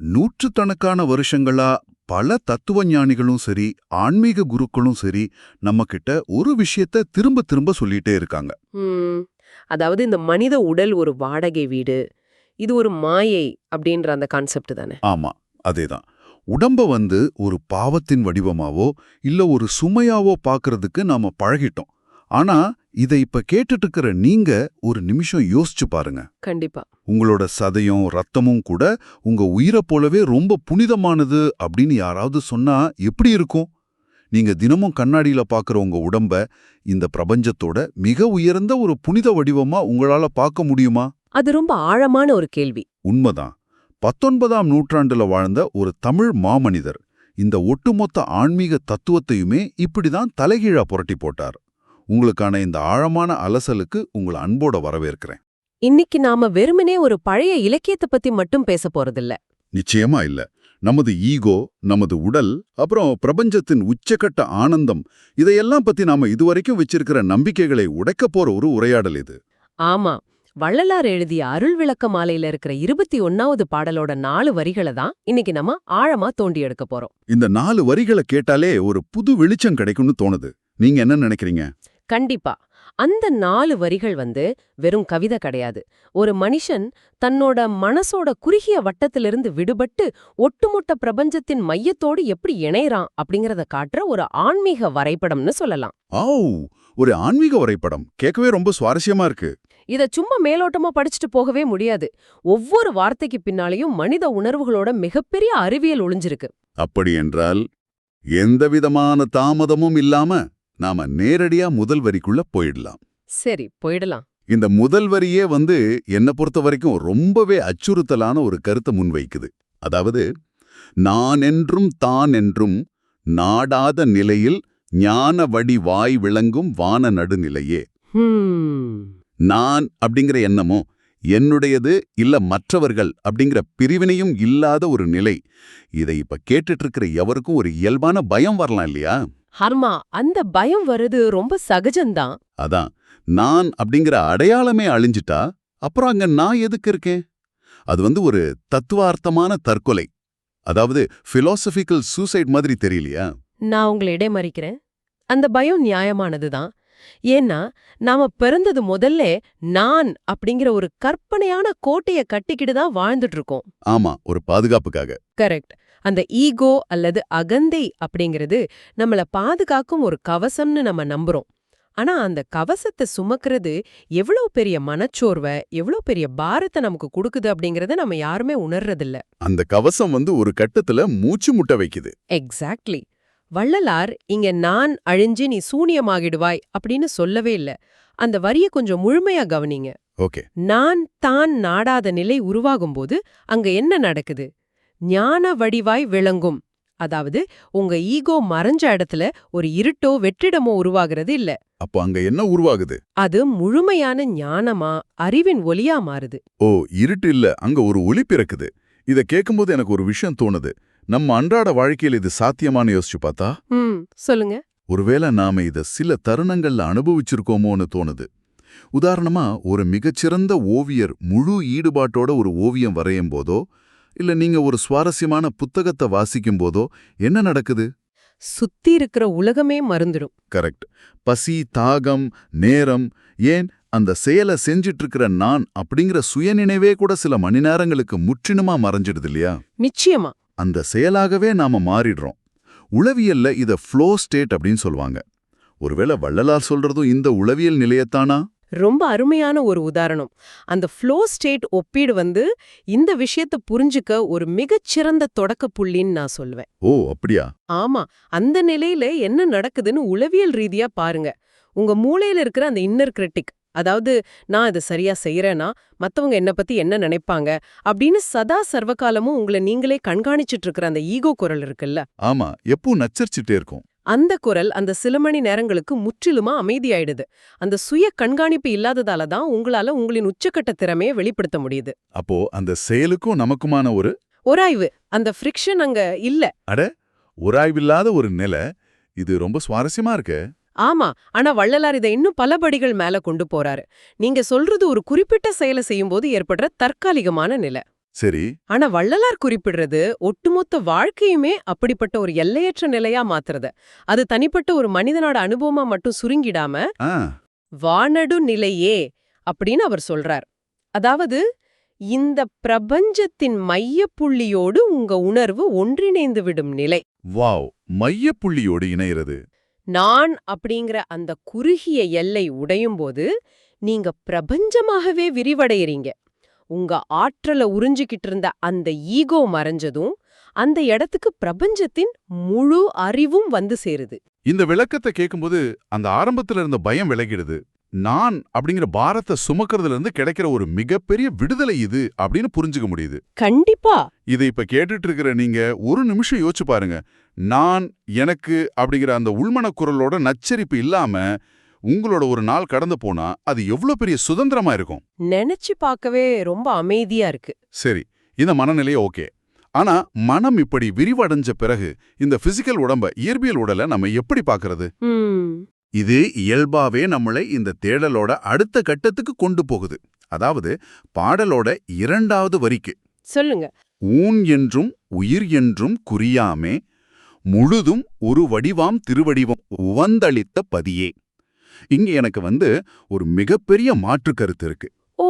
நூற்றுக்கணக்கான வருஷங்களா பல தத்துவ ஞானிகளும் சரி, ஆன்மீக குருக்களும் சரி, நம்ம கிட்ட ஒரு விஷயத்த திரும்ப திரும்ப சொல்லிட்டே இருக்காங்க. ம். அதாவது இந்த மனித உடல் ஒரு வாடகை வீடு. இது ஒரு மாயை அப்படின்ற அந்த கான்செப்ட் தானே. ஆமா, அதேதான். உடம்ப ஒரு பாவத்தின் வடிவமாவோ, இல்ல ஒரு சுமையாவோ பார்க்கறதுக்கு நாம பழகிட்டோம். ஆனா, இத இப்ப கேட்டுட்டு இருக்கிற நீங்க ஒரு நிமிஷம் யோசிச்சு பாருங்க. கண்டிப்பா. உங்களோட சதையும் ரத்தமும் கூட உங்க உயிரைப் போலவே ரொம்ப புனிதமானது அப்படின்னு யாராவது சொன்னா எப்படி இருக்கும்? நீங்க தினமும் கண்ணாடியில பார்க்குற உங்க உடம்ப இந்த பிரபஞ்சத்தோட மிக உயர்ந்த ஒரு புனித வடிவமா உங்களால பார்க்க முடியுமா? அது ரொம்ப ஆழமான ஒரு கேள்வி. உண்மைதான். 19ஆம் நூற்றாண்டுல வாழ்ந்த ஒரு தமிழ் மாமனிதர் இந்த ஒட்டுமொத்த ஆன்மீக தத்துவத்தையுமே இப்படிதான் தலைகீழா புரட்டி போட்டார். உங்களுக்கான இந்த ஆழமான அலசலுக்கு உங்களை அன்போட வரவேற்கிறேன். இன்னைக்கு நாம வெறுமனே ஒரு பழைய இலக்கியத்தை பத்தி மட்டும் பேச போறதில்ல. நிச்சயமா இல்ல. நமது ஈகோ, நமது உடல், அப்புறம் பிரபஞ்சத்தின் உச்சக்கட்ட ஆனந்தம், இதையெல்லாம் பத்தி நாம இதுவரைக்கும் வச்சிருக்கிற நம்பிக்கைகளை உடைக்கப் போற ஒரு உரையாடல் இது. ஆமா. வள்ளலார் எழுதிய அருள் விளக்க மாலையில இருக்கிற 21வது பாடலோட 4 வரிகளை தான் இன்னைக்கு நம்ம ஆழமா தோண்டி எடுக்க போறோம். இந்த 4 வரிகளை கேட்டாலே ஒரு புது வெளிச்சம் கிடைக்கும்னு தோணுது. நீங்க என்ன நினைக்கிறீங்க? கண்டிப்பா. அந்த 4 வரிகள் வெறும் கவிதை கிடையாது. ஒரு மனுஷன் தன்னோட மனசோட குறுகிய வட்டத்திலிருந்து விடுபட்டு ஒட்டுமொத்த பிரபஞ்சத்தின் மையத்தோடு எப்படி இணையறான் அப்படிங்கறத காட்டுற ஒரு ஆன்மீக வரைபடம்னு சொல்லலாம். ஆவ்! ஒரு ஆன்மீக வரைபடம். கேட்கவே ரொம்ப சுவாரஸ்யமா இருக்கு. இத சும்மா மேலோட்டமா படிச்சுட்டு போகவே முடியாது. ஒவ்வொரு வார்த்தைக்கு பின்னாலேயும் மனித உணர்வுகளோட மிகப்பெரிய அறிவியல் ஒளிஞ்சிருக்கு. அப்படி என்றால், எந்தவிதமான தாமதமும் இல்லாம நாம நேரடியா முதல் வரிக்குள்ள போயிடலாம். சரி, போயிடலாம். இந்த முதல் வரியே என்ன பொறுத்த வரைக்கும் ரொம்பவே அச்சுறுத்தலான ஒரு கருத்தை முன்வைக்குது. அதாவது, நான் என்றும் தான் என்றும் நாடாத நிலையில் ஞான வடி வாய் விளங்கும் வான நடுநிலையே. நான் அப்படிங்கிற எண்ணமோ, என்னுடையது இல்ல மற்றவர்கள் அப்படிங்கிற பிரிவினையும் இல்லாத ஒரு நிலை. இதை இப்ப கேட்டுட்டு இருக்கிற எவருக்கும் ஒரு இயல்பான பயம் வரலாம் இல்லையா? ஹர்மா, அந்த பயம் வருது ரொம்ப சகஜம்தான். அதான், நான் அப்படிங்கிற அடையாளமே அழிஞ்சிட்டா அப்புறம் அங்க நான் எதுக்கு இருக்கேன்? அது ஒரு தத்துவார்த்தமான தற்கொலை. அதாவது பிலாசபிக்கல் சூசைட் மாதிரி தெரியலையா? நான் உங்களை இடைமறிக்கிறேன். அந்த பயம் நியாயமானதுதான். ஏன்னா நாம பிறந்தது முதல்ல நான் அப்படிங்கிற ஒரு கற்பனையான கோட்டைய கட்டிக்கிட்டு தான் வாழ்ந்துட்டு இருக்கோம். ஆமா, ஒரு பாதுகாப்புக்காக. கரெக்ட். அந்த ஈகோ அல்லது அகந்தை அப்படிங்கிறது நம்மள பாதுகாக்கும் ஒரு கவசம்னு நம்ம நம்புறோம். ஆனா அந்த கவசத்தை சுமக்கிறது எவ்வளவு பெரிய மனச்சோர்வை, எவ்வளவு பெரிய பாரத்தை நமக்கு கொடுக்குது அப்படிங்கறத நம்ம யாருமே உணர்றதில்ல. அந்த கவசம் ஒரு கட்டத்துல மூச்சு முட்ட வைக்குது. எக்ஸாக்ட்லி. வள்ளலார் இங்க நான் அழிஞ்சு நீ சூனியமாகிடுவாய் அப்படின்னு சொல்லவே இல்ல. அந்த வரிய கொஞ்சம் முழுமையா கவனிங்க. ஓகே. நான் தான் நாடாத நிலை உருவாகும்போது அங்க என்ன நடக்குது? ஞான வடிவாய் விளங்கும். அதாவது உங்க ஈகோ மறைஞ்ச இடத்துல ஒரு இருட்டோ வெற்றிடமோ உருவாகிறது இல்ல. அப்போ அங்க என்ன உருவாகுது? அது முழுமையான ஞானமா, அறிவின் ஒளியா மாறுது. ஓ, இருட்டு இல்ல, அங்க ஒரு ஒளி பிறக்குது. இத கேட்கும்போது எனக்கு ஒரு விஷயம் தோணுது. நம்ம அன்றாட வாழ்க்கையில் இது சாத்தியமானு யோசிச்சு பார்த்தா? சொல்லுங்க. ஒருவேளை நாம இத சில தருணங்கள்ல அனுபவிச்சிருக்கோமோன்னு தோணுது. உதாரணமா, ஒரு மிகச்சிறந்த ஓவியர் முழு ஈடுபாட்டோட ஒரு ஓவியம் வரையும் போதோ, இல்ல நீங்க ஒரு சுவாரஸ்யமான புத்தகத்தை வாசிக்கும் போதோ என்ன நடக்குது? சுத்தி இருக்கிற உலகமே மறந்துடும். கரெக்ட். பசி, தாகம், நேரம், ஏன் அந்த செயலை செஞ்சிட்டு இருக்கிற நான் அப்படிங்கிற சுயநினைவே கூட சில மணி நேரங்களுக்கு முற்றிலுமா மறைஞ்சிடுது இல்லையா? நிச்சயமா. அந்த செயலாகவே நாம மாறிடுறோம். உளவியல்ல இத ஃப்ளோ ஸ்டேட் அப்படின்னு சொல்லுவாங்க. ஒருவேளை வள்ளலார் சொல்றதும் இந்த உளவியல் நிலையத்தானா? ரொம்ப அருமையான ஒரு உதாரணம். அந்த ஃப்ளோ ஸ்டேட் ஒப்பீடு இந்த விஷயத்தை புரிஞ்சுக்க ஒரு மிகச்சிறந்த தொடக்க புள்ளின்னு நான் சொல்லுவேன். ஓ, அப்படியா? ஆமா. அந்த நிலையில என்ன நடக்குதுன்னு உளவியல் ரீதியா பாருங்க. உங்க மூளையில இருக்கிற அந்த இன்னர் கிரிட்டிக், அதாவது நான் இதை சரியா செய்யறேனா, மத்தவங்க என்ன பத்தி என்ன நினைப்பாங்க அப்படின்னு சதா சர்வகாலமும் உங்களை நீங்களே கண்காணிச்சிட்டு இருக்கிற அந்த ஈகோ குரல் இருக்குல்ல. ஆமா, எப்பவும் நச்சரிச்சுட்டே இருக்கும். அந்த குரல் அந்த சில மணி நேரங்களுக்கு முற்றிலுமா அமைதியாயிடுது. அந்த சுய கண்காணிப்பு இல்லாததால தான் உங்களால உங்களின் உச்சக்கட்ட திறமையை வெளிப்படுத்த முடியுது. அப்போ அந்த செயலுக்கும் நமக்குமான ஒரு ஒராய்வு, அந்த ஃப்ரிக்ஷன் அங்க இல்ல. அட, உராய்வில்லாத ஒரு நிலை. இது ரொம்ப சுவாரஸ்யமா இருக்கு. ஆமா. ஆனா வள்ளலார் இதை இன்னும் பல படிகள் மேல கொண்டு போறாரு. நீங்க சொல்றது ஒரு குறிப்பிட்ட செயலை செய்யும்போது ஏற்படுற தற்காலிகமான நிலை. சரி. ஆனா வள்ளலார் குறிப்பிடுறது ஒட்டுமொத்த வாழ்க்கையுமே அப்படிப்பட்ட ஒரு எல்லையற்ற நிலையா மாத்துறது. அது தனிப்பட்ட ஒரு மனிதனோட அனுபவமா மட்டும் சுருங்கிடாம ஆ, வானடு நிலையே அப்படின்னு அவர் சொல்றார். அதாவது இந்த பிரபஞ்சத்தின் மையப்புள்ளியோடு உங்க உணர்வு ஒன்றிணைந்து விடும் நிலை. வாவ், மையப்புள்ளியோடு இணையிறது. நான் அப்படிங்கிற அந்த குறுகிய எல்லை உடையும்போது நீங்க பிரபஞ்சமாகவே விரிவடையறீங்க. உங்க ஆற்றல உறிஞ்சிக்கிட்டு இருந்த அந்த ஈகோ மறைஞ்சதும் அந்த இடத்துக்கு பிரபஞ்சத்தின் முழு அறிவும் வந்து சேருது. இந்த விளக்கத்தை கேட்கும்போது அந்த ஆரம்பத்துல இருந்த பயம் விலகிடுது. நான் அப்படிங்கிற பாரத்தை சுமக்கிறதுல இருந்து கிடைக்கிற ஒரு மிகப்பெரிய விடுதலை இது அப்படின்னு புரிஞ்சுக்க முடியுது. கண்டிப்பா. இதை இப்ப கேட்டுட்டு இருக்கிற நீங்க ஒரு நிமிஷம் யோசிச்சு பாருங்க. நான், எனக்கு அப்படிங்கிற அந்த உள்மனக் குரலோட நச்சரிப்பு இல்லாம உங்களோட ஒரு நாள் கடந்து போனா அது எவ்வளவு பெரிய சுதந்திரமா இருக்கும். நினைச்சு பார்க்கவே ரொம்ப அமைதியா இருக்கு. சரி, இந்த மனநிலையே ஓகே. ஆனா மனம் இப்படி விரிவடைஞ்ச பிறகு இந்த பிசிக்கல் உடம்ப, இயற்பியல் உடலை நம்ம எப்படி பார்க்கறது? இது இயல்பாவே நம்மளை இந்த தேடலோட அடுத்த கட்டத்துக்கு கொண்டு போகுது. அதாவது பாடலோட 2வது வரிக்கு, சொல்லுங்க. ஊன் என்றும் உயிர் என்றும் குறியாமே முழுதும் ஒரு வடிவாம் திருவடிவம் உவந்தளித்த பதியே. இங்க எனக்கு ஒரு மிகப்பெரிய மாற்று கருத்து இருக்கு. ஓ,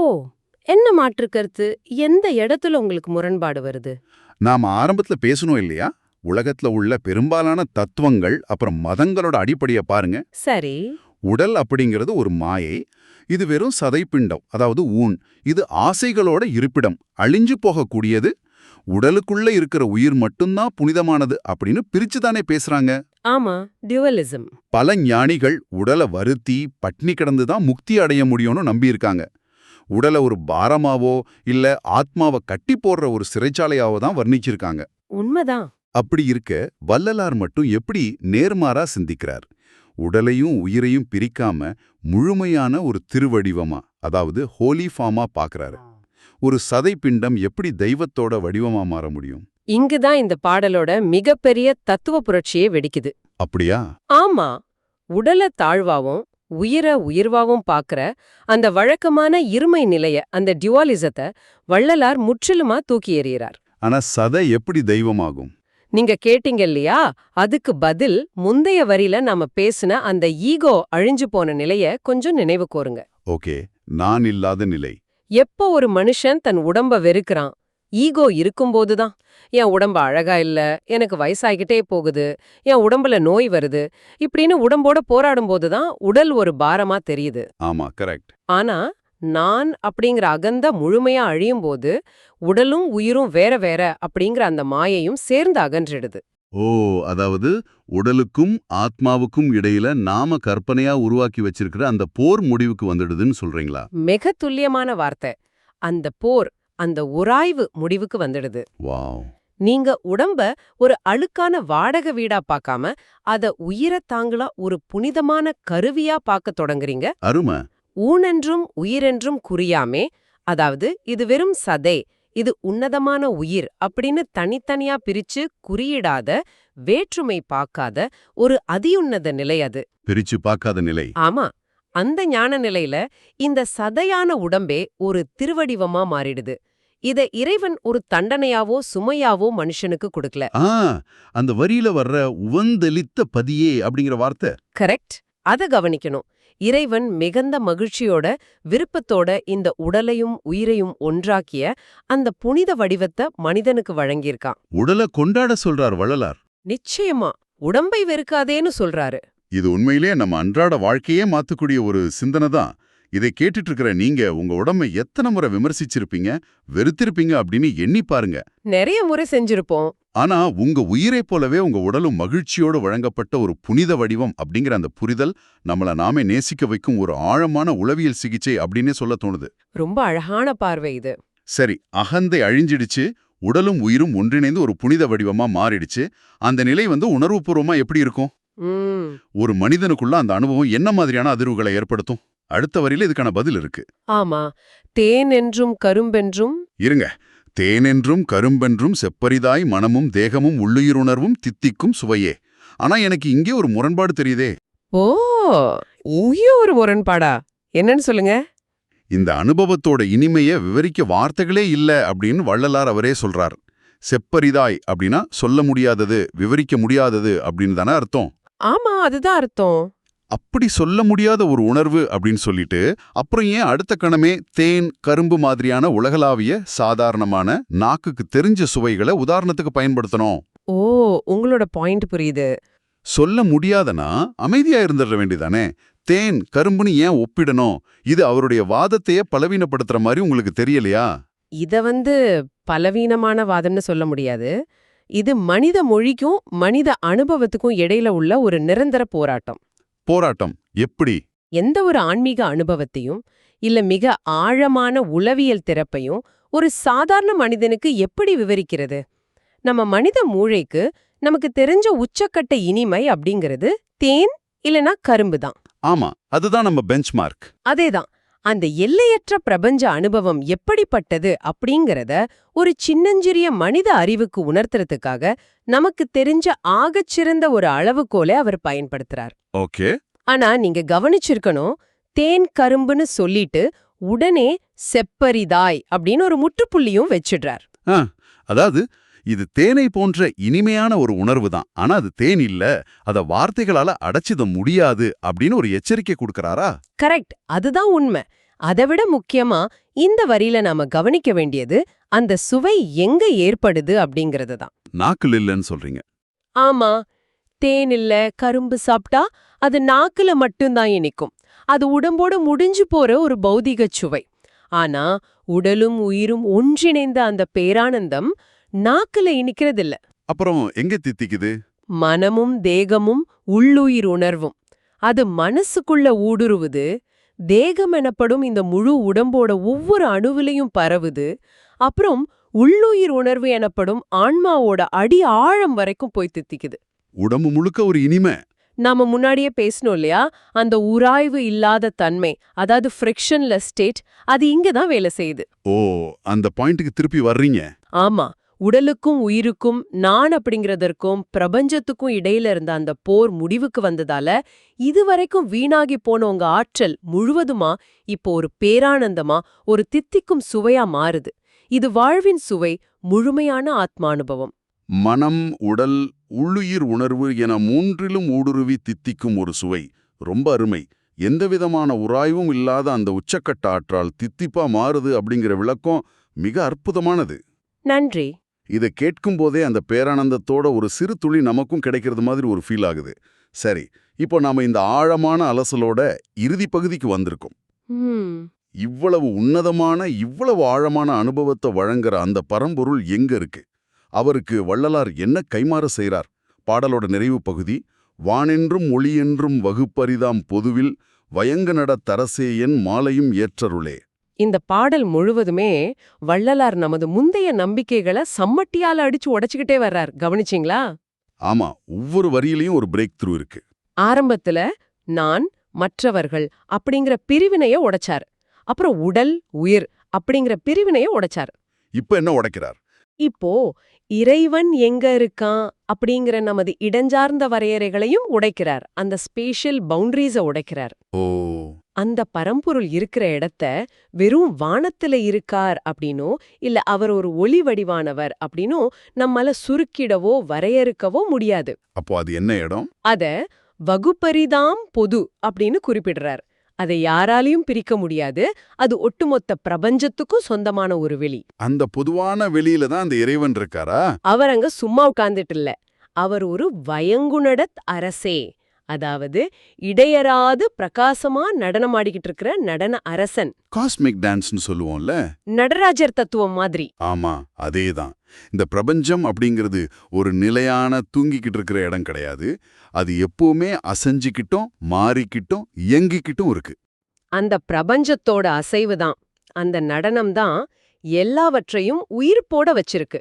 என்ன மாற்று கருத்து? எந்த இடத்துல உங்களுக்கு முரண்பாடு வருது? நாம ஆரம்பத்துல பேசணும் இல்லையா, உலகத்துல உள்ள பெரும்பாலான தத்துவங்கள் அப்புறம் மதங்களோட அடிப்படைய பாருங்க. சரி. உடல் அப்படிங்கிறது ஒரு மாயை. இது வெறும் சதைப்பிண்டம், அதாவது ஊன். இது ஆசைகளோட இருப்பிடம், அழிஞ்சு போகக்கூடியது. உடலுக்குள்ள இருக்கிற உயிர் மட்டும்தான் புனிதமானது அப்படின்னு பிரிச்சுதானே பேசுறாங்க. ஆமா, டியூவலிசம். பல ஞானிகள் உடலை வருத்தி பட்னி கிடந்து தான் முக்தி அடைய முடியும்னு நம்பியிருக்காங்க. உடலை ஒரு பாரமாவோ இல்ல ஆத்மாவை கட்டி போடுற ஒரு சிறைச்சாலையாவோ தான் வர்ணிச்சிருக்காங்க. உண்மைதான். அப்படி இருக்க வள்ளலார் மட்டும் எப்படி நேர்மாறா சிந்திக்கிறார்? உடலையும் உயிரையும் பிரிக்காம முழுமையான ஒரு திருவடிவமா, அதாவது ஹோலி ஃபார்மா பார்க்கறாரு. ஒரு சதைப்பிண்டம் எப்படி தெய்வத்தோட வடிவமா மாற முடியும்? இங்குதான் இந்த பாடலோட மிகப்பெரிய தத்துவ புரட்சியே வெடிக்குது. அப்படியா? ஆமா, உடல தாழ்வாவும் உயிர உயிர்வாவும் பாக்குற அந்த வழக்கமான இருமை நிலைய, அந்த டியூவாலிசத்தை வள்ளலார் முற்றிலுமா தூக்கி எறிகிறார். ஆனா சதை எப்படி தெய்வமாகும்? நீங்க கேட்டீங்க இல்லையா, அதுக்கு பதில் முந்தைய வரியில நாம பேசின அந்த ஈகோ அழிஞ்சு போன நிலைய கொஞ்சம் நினைவு கூருங்க. ஓகே, நான் இல்லாத நிலை. எப்போ ஒரு மனுஷன் தன் உடம்ப வெறுக்கிறான், ஈகோ இருக்கும்போதுதான். என் உடம்பு அழகா இல்ல, எனக்கு வயசாகிட்டே போகுது, என் உடம்புல நோய் வருது, இப்படின்னு உடம்போட போராடும் போதுதான் உடல் ஒரு பாரமா தெரியுது. ஆமா, கரெக்ட். ஆனா நான் அப்படிங்கிற அகந்த முழுமையா அழியும் போது உடலும் உயிரும் வேற வேற அப்படிங்கிற அந்த மாயையும் சேர்ந்து அகன்றிடுது. ஓ, அதாவது உடலுக்கும் ஆத்மாவுக்கும் இடையில நாம கற்பனையா உருவாக்கி வச்சிருக்கிற அந்த போர் முடிவுக்கு வந்துடுதுன்னு சொல்றீங்களா? மிக துல்லியமான வார்த்தை. அந்த போர், அந்த உராய்வு முடிவுக்கு வந்துடுது. வாவ். நீங்க உடம்ப ஒரு அழுக்கான வாடகை வீடா பார்க்காம அத உயிரத்தாங்களா ஒரு புனிதமான கருவியா பார்க்க தொடங்குறீங்க. அருமை. ஊனென்றும் உயிரென்றும் குறியாமே, அதாவது இது வெறும் சதை, இது உன்னதமான உயிர் அப்படின்னு தனித்தனியா பிரிச்சு குறியிடாத, வேற்றுமை பார்க்காத ஒரு அதியுன்னத நிலை அது. பிரிச்சு பார்க்காத நிலை. ஆமா, அந்த ஞான நிலையில இந்த சதையான உடம்பே ஒரு திருவடிவமா மாறிடுது. இத இறைவன் ஒரு தண்டனையாவோ சுமையாவோ மனுஷனுக்கு கொடுக்கல. அந்த வரியில வர்ற உவந்தளித்த பதியே அப்படிங்கிற வார்த்தை கரெக்ட். அத கவனிக்கணும். இறைவன் மிகுந்த மகிழ்ச்சியோட விருப்பத்தோட இந்த உடலையும் உயிரையும் ஒன்றாக்கிய அந்த புனித வடிவத்தை மனிதனுக்கு வழங்கியிருக்கான். உடலை கொண்டாட சொல்றார் வள்ளலார். நிச்சயமா உடம்பை வெறுக்காதேன்னு சொல்றாரு. இது உண்மையிலேயே நம்ம அன்றாட வாழ்க்கையே மாத்தக்கூடிய ஒரு சிந்தனை தான். இதை கேட்டுட்டு இருக்கிற நீங்க உங்க உடம்பை எத்தனை முறை விமர்சிச்சிருப்பீங்க, வெறுத்திருப்பீங்க அப்படின்னு எண்ணி பாருங்க. நிறைய முறை செஞ்சிருப்போம். ஆனா உங்க உயிரை போலவே உங்க உடலும் மகிழ்ச்சியோடு வழங்கப்பட்ட ஒரு புனித வடிவம் அப்படிங்கிற அந்த புரிதல் நம்மள நாமே நேசிக்க வைக்கும் ஒரு ஆழமான உளவியல் சிகிச்சை அப்படின்னே சொல்ல தோணுது. ரொம்ப அழகான பார்வை இது. சரி, அகந்தை அழிஞ்சிடுச்சு, உடலும் உயிரும் ஒன்றிணைந்து ஒரு புனித வடிவமா மாறிடுச்சு. அந்த நிலை உணர்வுபூர்வமா எப்படி இருக்கும்? ஒரு மனிதனுக்குள்ள அந்த அனுபவம் என்ன மாதிரியான அதிர்வுகளை ஏற்படுத்தும்? அடுத்த வரியில இதுக்கான பதில் இருக்கு. ஆமா, தேன் என்றும் கரும்பென்றும். இருங்க. தேனென்றும் கரும்பென்றும் செப்பரிதாய் மனமும் தேகமும் உள்ளுயிருணர்வும் தித்திக்கும் சுவையே. ஆனா எனக்கு இங்கே ஒரு முரண்பாடு தெரியுதே. ஓ, இங்கே ஒரு முரண்பாடா? என்னன்னு சொல்லுங்க. இந்த அனுபவத்தோட இனிமைய விவரிக்க வார்த்தைகளே இல்ல அப்படின்னு வள்ளலார் அவரே சொல்றார். செப்பரிதாய் அப்படின்னா சொல்ல முடியாதது, விவரிக்க முடியாதது அப்படின்னு தானே அர்த்தம். ஆமா, அதுதான் அர்த்தம். அப்படி சொல்ல முடியாத ஒரு உணர்வு அப்படின்னு சொல்லிட்டு அப்புறம் ஏன் அடுத்த கணமே தேன், கரும்பு மாதிரியான உலகளாவிய சாதாரணமான நாக்குக்கு தெரிஞ்ச சுவைகளை உதாரணத்துக்கு பயன்படுத்தணும்? ஓ, உங்களோட பாயிண்ட் புரியுது. சொல்ல முடியாதனா அமைதியா இருந்துட வேண்டியதானே. தேன், கரும்புன்னு ஏன் ஒப்பிடணும்? இது அவருடைய வாதத்தையே பலவீனப்படுத்துற மாதிரி உங்களுக்கு தெரியலையா? இத பலவீனமான வாதம்னு சொல்ல முடியாது. இது மனித மொழிக்கும் மனித அனுபவத்துக்கும் இடையில உள்ள ஒரு நிரந்தர போராட்டம். போராட்டம் எப்படி? எந்த ஒரு ஆன்மீக அனுபவத்தையும் இல்ல மிக ஆழமான உளவியல் திறப்பையும் ஒரு சாதாரண மனிதனுக்கு எப்படி விவரிக்கிறது? நம்ம மனித மூளைக்கு நமக்கு தெரிஞ்ச உச்சக்கட்ட இனிமை அப்படிங்கிறது தேன் இல்லனா கரும்பு தான். ஆமா, அதுதான் நம்ம பெஞ்ச்மார்க். அதேதான். அந்த எல்லையற்ற பிரபஞ்ச அனுபவம் எப்படிப்பட்டது அப்படிங்கறத ஒரு சின்னஞ்சிறிய மனித அறிவுக்கு உணர்த்துறதுக்காக நமக்கு தெரிஞ்ச ஆகச்சிறந்த ஒரு அளவுகோலை அவர் பயன்படுத்துறார். ஓகே. ஆனா நீங்க கவனிச்சிருக்கணும், தேன் கரும்புன்னு சொல்லிட்டு உடனே செப்பரிதாய் அப்படின்னு ஒரு முற்றுப்புள்ளியும் வச்சிடுறார். அதாவது இது தேனை போன்ற இனிமையான ஒரு உணர்வு தான், ஆனா அது தேன் இல்ல, அத வார்த்தைகளால அடைச்சிட முடியாது அப்படின்னு ஒரு எச்சரிக்கை கொடுக்கறாரா? கரெக்ட், அதுதான் உண்மை. அதைவிட முக்கியமா இந்த வரியில நாம கவனிக்க வேண்டியது அந்த சுவை எங்க ஏற்படுது அப்படிங்கறது தான். நாக்குல இல்லன்னு சொல்றீங்க. ஆமா, தேன் இல்ல கரும்பு சாப்பிட்டா அது நாக்குல மட்டும்தான் இனிக்கும். அது உடம்போட முடிஞ்சு போற ஒரு பௌதிக சுவை. ஆனா உடலும் உயிரும் ஒன்றிணைந்த அந்த பேரானந்தம் நாக்குல இனிக்கிறதில்ல. அப்புறம் எங்க தித்திக்குது? மனமும் தேகமும் உள்ளுயிர் உணர்வும். அது மனசுக்குள்ள ஊடுருவுது, தேகம் எனப்படும் இந்த முழு உடம்போட ஒவ்வொரு அணுவிலையும் பரவுது. அப்புறம் உள்ளுயிர் உணர்வு எனப்படும் ஆன்மாவோட அடி ஆழம் வரைக்கும் போய் தித்திக்குது. உடம்பு முழுக்க ஒரு இனிமை. நாம முன்னாடியே பேசணும் இல்லையா, அந்த உராய்வு இல்லாத தன்மை, அதாவது ஃப்ரிக்ஷன்லெஸ் ஸ்டேட், அது இங்கதான் வேலை செய்யுது. ஓ, அந்த பாயிண்ட்டுக்கு திருப்பி வர்றீங்க. ஆமா, உடலுக்கும் உயிருக்கும் நான் அப்படிங்கறதற்கும் பிரபஞ்சத்துக்கும் இடையில இருந்த அந்த போர் முடிவுக்கு வந்ததால இதுவரைக்கும் வீணாகி போன உங்க ஆற்றல் முழுவதுமா இப்போ ஒரு பேரானந்தமா, ஒரு தித்திக்கும் சுவையா மாறுது. இது வாழ்வின் சுவை, முழுமையான ஆத்மானுபவம். மனம், உடல், உள்ளுயிர் உணர்வு என மூன்றிலும் ஊடுருவி தித்திக்கும் ஒரு சுவை. ரொம்ப அருமை. எந்தவிதமான உராய்வும் இல்லாத அந்த உச்சக்கட்ட ஆற்றால் தித்திப்பா மாறுது அப்படிங்கிற விளக்கம் மிக அற்புதமானது. நன்றி. இதை கேட்கும் போதே அந்த பேரானந்தத்தோட ஒரு சிறு துளி நமக்கும் கிடைக்கிறது மாதிரி ஒரு ஃபீல் ஆகுது. சரி, இப்போ நாம இந்த ஆழமான அலசலோட இறுதி பகுதிக்கு வந்திருக்கோம். இவ்வளவு உன்னதமான, இவ்வளவு ஆழமான அனுபவத்தை வழங்குற அந்த பரம்பொருள் எங்க இருக்கு? அவருக்கு வள்ளலார் என்ன கைமாறு செய்றார்? பாடலோட நிறைவு பகுதி, வானென்றும் ஒளியென்றும் வகுப்பரிதாம் பொதுவில் வயங்க நட தரசேயன் மாலையும் ஏற்றருளே. இந்த பாடல் முழுவதுமே வள்ளலார் நமது முந்தைய நம்பிக்கைகளை சம்மட்டியால அடிச்சு உடைச்சுக்கிட்டே வர்றார். கவனிச்சிங்களா? ஆமா, ஒவ்வொரு வரியிலையும் ஒரு பிரேக் த்ரூ இருக்கு. ஆரம்பத்துல நான், மற்றவர்கள் அப்படிங்கிற பிரிவினைய உடைச்சார். அப்புறம் உடல், உயிர் அப்படிங்கிற பிரிவினைய உடைச்சார். இப்ப என்ன உடைக்கிறார்? இப்போ இறைவன் எங்க இருக்கான் அப்படிங்கிற நமது இடஞ்சார்ந்த வரையறைகளையும் உடைக்கிறார். அந்த ஸ்பேஷியல் பவுண்டரிஸ உடைக்கிறார். ஓ, அந்த பரம்பொருள் இருக்கிற இடத்த வெறும் வானத்துல இருக்கார் அப்படின்னோ இல்ல அவர் ஒரு ஒளி வடிவானவர் அப்படின்னோ நம்மால சுருக்கிடவோ வரையறுக்கவோ முடியாது. அப்போ அது என்ன இடம்? அத வகுப்பரிதாம் பொது அப்படின்னு குறிப்பிடுறார். அதை யாராலையும் பிரிக்க முடியாது. அது ஒட்டுமொத்த பிரபஞ்சத்துக்கும் சொந்தமான ஒரு வெளி. அந்த பொதுவான வெளியில தான் அந்த இறைவன் இருக்காரா? அவர் அங்க சும்மா உட்கார்ந்துட்டு இல்ல. அவர் ஒரு வயங்குனடத் அரசே, அதாவது இடையராது பிரகாசமா நடனமாடிக்கிட்டு இருக்கிற நடன அரசன். காஸ்மிக் டான்ஸ்னு சொல்லுவோம்ல, நடராஜர் தத்துவம் மாதிரி. ஆமா, அதேதான். இந்த பிரபஞ்சம் அப்படிங்கிறது ஒரு நிலையான தூங்கிக்கிட்டு இருக்கிற இடம் கிடையாது. அது எப்பவுமே அசைஞ்சிக்கிட்டும் மாறிக்கிட்டும் இயங்கிக்கிட்டும் இருக்கு. அந்த பிரபஞ்சத்தோட அசைவு தான், அந்த நடனம் தான் எல்லாவற்றையும் உயிர்ப்போட வச்சிருக்கு.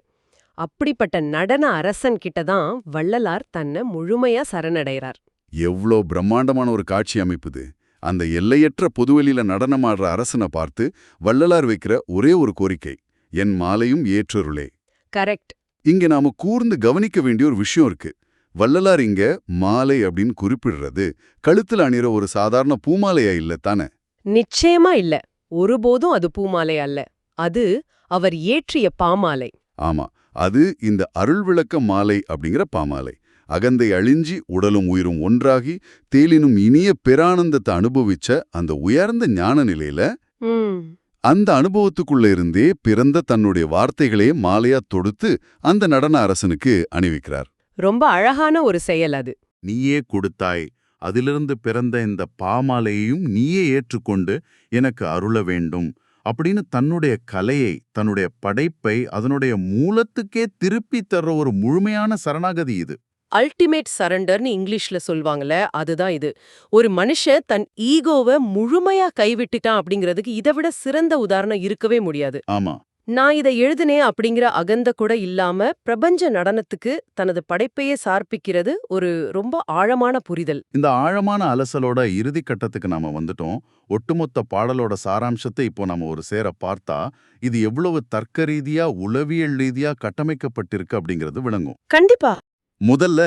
அப்படிப்பட்ட நடன அரசன் கிட்ட தான் வள்ளலார் தன்னை முழுமையா சரணடைறார். எவ்வளோ பிரம்மாண்டமான ஒரு காட்சி அமைப்புது! அந்த எல்லையற்ற பொதுவெளியில நடனமாடுற அரசனை பார்த்து வள்ளலார் வைக்கிற ஒரே ஒரு கோரிக்கை, என் மாலையும் ஏற்றருளே. கரெக்ட். இங்க நாம கூர்ந்து கவனிக்க வேண்டிய ஒரு விஷயம் இருக்கு. வள்ளலார் இங்க மாலை அப்படின்னு குறிப்பிடுறது கழுத்துல அணிற ஒரு சாதாரண பூமாலையா இல்ல தானே? நிச்சயமா இல்ல. ஒருபோதும் அது பூமாலை அல்ல. அது அவர் ஏற்றிய பாமாலை. ஆமா, அது இந்த அருள் விளக்க மாலை அப்படிங்கிற பாமாலை. அகந்தை அழிஞ்சி உடலும் உயிரும் ஒன்றாகி தேலினும் இனிய பேரானந்தத்தை அனுபவிச்ச அந்த உயர்ந்த ஞான நிலையில ம் அந்த அனுபவத்துக்குள்ள இருந்தே பிறந்த தன்னுடைய வார்த்தைகளே மாலையா தொடுத்து அந்த நடன அரசனுக்கு அணிவிக்கிறார். ரொம்ப அழகான ஒரு செயல் அது. நீயே கொடுத்தாய், அதிலிருந்து பிறந்த இந்த பாமாலையையும் நீயே ஏற்றுக்கொண்டு எனக்கு அருள வேண்டும் அப்படின்னு தன்னுடைய கலையை, தன்னுடைய படைப்பை அதனுடைய மூலத்துக்கே திருப்பி தர்ற ஒரு முழுமையான சரணாகதி இது. அல்டிமேட் சரண்டர்னு இங்கிலீஷ்ல சொல்வாங்கல்ல, அதுதான் இது. ஒரு மனுஷன் தன் ஈகோவை முழுமையா கைவிட்டுட்டான் அப்படிங்கிறதுக்கு இதை விட சிறந்த உதாரணம் இருக்கவே முடியாது. ஆமா, நான் இதை எழுதினேன் அப்படிங்கிற அகந்த கூட இல்லாம பிரபஞ்ச நடனத்துக்கு தனது படைப்பையே சார்பிக்கிறது ஒரு ரொம்ப ஆழமான புரிதல். இந்த ஆழமான அலசலோட இறுதி கட்டத்துக்கு நாம வந்துட்டோம். ஒட்டுமொத்த பாடலோட சாராம்சத்தை இப்போ நாம ஒரு சேர பார்த்தா இது எவ்வளவு தர்க்க ரீதியா உளவியல் ரீதியா கட்டமைக்கப்பட்டிருக்கு அப்படிங்கிறது விளங்கும். கண்டிப்பா. முதல்ல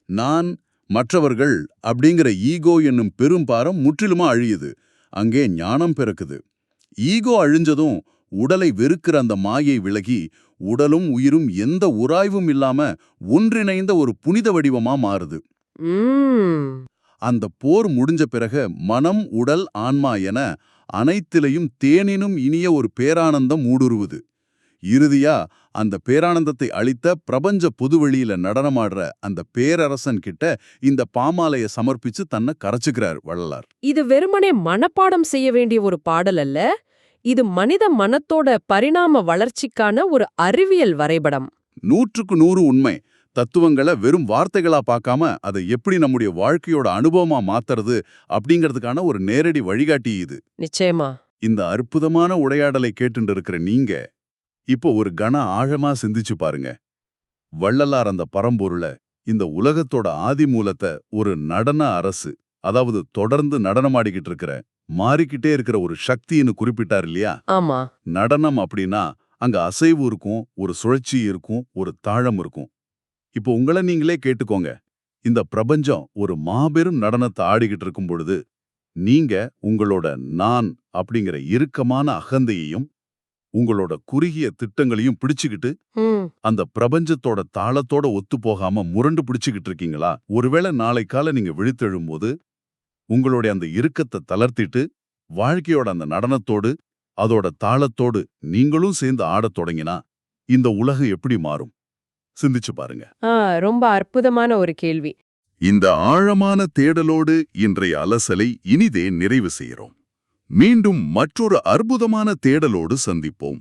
நான் மற்றவர்கள் அப்படிங்கிற ஈகோ என்னும் பெரும்பாரம் முற்றிலுமா அழியுது. அங்கே ஞானம் பிறக்குது. ஈகோ அழிஞ்சதும் உடலை வெறுக்கிற அந்த மாயை விலகி உடலும் உயிரும் எந்த உராய்வும் இல்லாம ஒன்றிணைந்த ஒரு புனித வடிவமா மாறுது. அந்த போர் முடிஞ்ச பிறகு மனம், உடல், ஆன்மா என அனைத்திலையும் தேனினும் இனிய ஒரு பேரானந்தம் ஊடுருவுது. இறுதியா அந்த பேரானந்தத்தை அளித்த பிரபஞ்ச பொதுவெளியில நடனமாடுற அந்த பேரரசன் கிட்ட இந்த பாமாலைய சமர்ப்பிச்சு தன்னை கரைச்சுக்கிறார் வள்ளலார். இது வெறுமனே மனப்பாடம் செய்ய வேண்டிய ஒரு பாடல் அல்ல. இது மனித மனத்தோட பரிணாம வளர்ச்சிக்கான ஒரு அறிவியல் வரைபடம். 100க்கு 100 உண்மை. தத்துவங்களை வெறும் வார்த்தைகளா பார்க்காம அதை எப்படி நம்முடைய வாழ்க்கையோட அனுபவமா மாத்துறது அப்படிங்கிறதுக்கான ஒரு நேரடி வழிகாட்டி இது. நிச்சயமா. இந்த அற்புதமான உரையாடலை கேட்டுட்டு இருக்கிற நீங்க இப்போ ஒரு கண ஆழமா சிந்திச்சு பாருங்க. வள்ளலார் அந்த பரம்பொருளை, இந்த உலகத்தோட ஆதி மூலத்தை ஒரு நடன அரசு, அதாவது தொடர்ந்து நடனமாடிக்கிட்டு இருக்கிற மாறிக்கிட்டே இருக்கிற ஒரு சக்தின்னு குறிப்பிட்டார் இல்லையா? ஆமா. நடனம் அப்படின்னா அங்க அசைவு இருக்கும், ஒரு சுழற்சி இருக்கும், ஒரு தாளம் இருக்கும். இப்போ உங்களை நீங்களே கேட்டுக்கோங்க. இந்த பிரபஞ்சம் ஒரு மாபெரும் நடனத்தை ஆடிக்கிட்டு இருக்கும் பொழுது நீங்க உங்களோட நான் அப்படிங்கிற இறுக்கமான அகந்தையையும் உங்களோட குறுகிய திட்டங்களையும் பிடிச்சுக்கிட்டு அந்த பிரபஞ்சத்தோட தாளத்தோட ஒத்து போகாம முரண்டு பிடிச்சுக்கிட்டு இருக்கீங்களா? ஒருவேளை நாளை காலை நீங்க விழித்தெழும்போது உங்களுடைய அந்த இறுக்கத்தை தளர்த்திட்டு வாழ்க்கையோட அந்த நடனத்தோடு அதோட தாளத்தோடு நீங்களும் சேர்ந்து ஆடத் தொடங்கினா இந்த உலகம் எப்படி மாறும்? சிந்திச்சு பாருங்க. ரொம்ப அற்புதமான ஒரு கேள்வி. இந்த ஆழமான தேடலோடு இன்றைய அலசலை இனிதே நிறைவு செய்கிறோம். மீண்டும் மற்றொரு அற்புதமான தேடலோடு சந்திப்போம்.